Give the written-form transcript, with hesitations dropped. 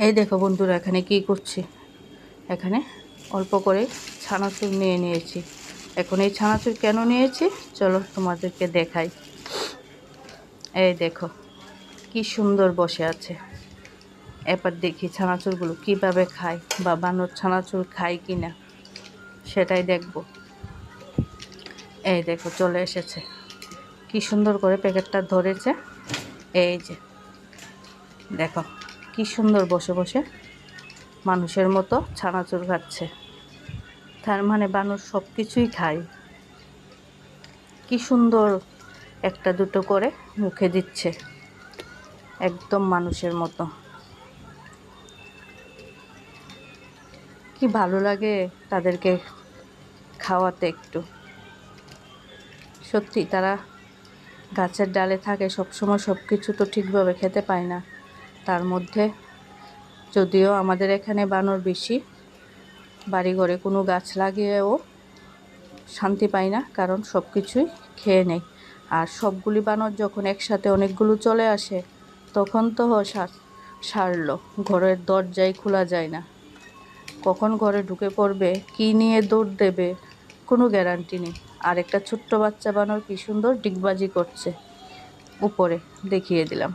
এই দেখো বন্ধুরা, এখানে কি করছি। এখানে অল্প করে ছানাচুর নিয়ে নিয়েছি। এখন এই ছানাচুর কেন নিয়েছি চলো তোমাদেরকে দেখাই। এই দেখো কি সুন্দর বসে আছে। এবার দেখি ছানাচুরগুলো কিভাবে খায়, বা বানর ছানাচুর খায় কি না সেটাই দেখব। এই দেখো চলে এসেছে, কি সুন্দর করে প্যাকেটটা ধরেছে। এই যে দেখো কি সুন্দর বসে বসে মানুষের মতো ছানাচুর খাচ্ছে। তার মানে বানর সব কিছুই খায়। কি সুন্দর একটা দুটো করে মুখে দিচ্ছে, একদম মানুষের মতো। কি ভালো লাগে তাদেরকে খাওয়াতে একটু। সত্যি তারা গাছের ডালে থাকে সবসময়, সব কিছু তো ঠিকভাবে খেতে পায় না। তার মধ্যে যদিও আমাদের এখানে বানর বেশি, বাড়িঘরে কোনো গাছ লাগিয়েও শান্তি পায় না, কারণ সব কিছুই খেয়ে নেয়। আর সবগুলি বানর যখন একসাথে অনেকগুলো চলে আসে তখন তো সারলো, ঘরের দরজাই খোলা যায় না। কখন ঘরে ঢুকে পড়বে, কি নিয়ে দৌড় দেবে, কোনো গ্যারান্টি নেই। আর একটা ছোট্ট বাচ্চা বানর কি সুন্দর ডিগবাজি করছে, উপরে দেখিয়ে দিলাম।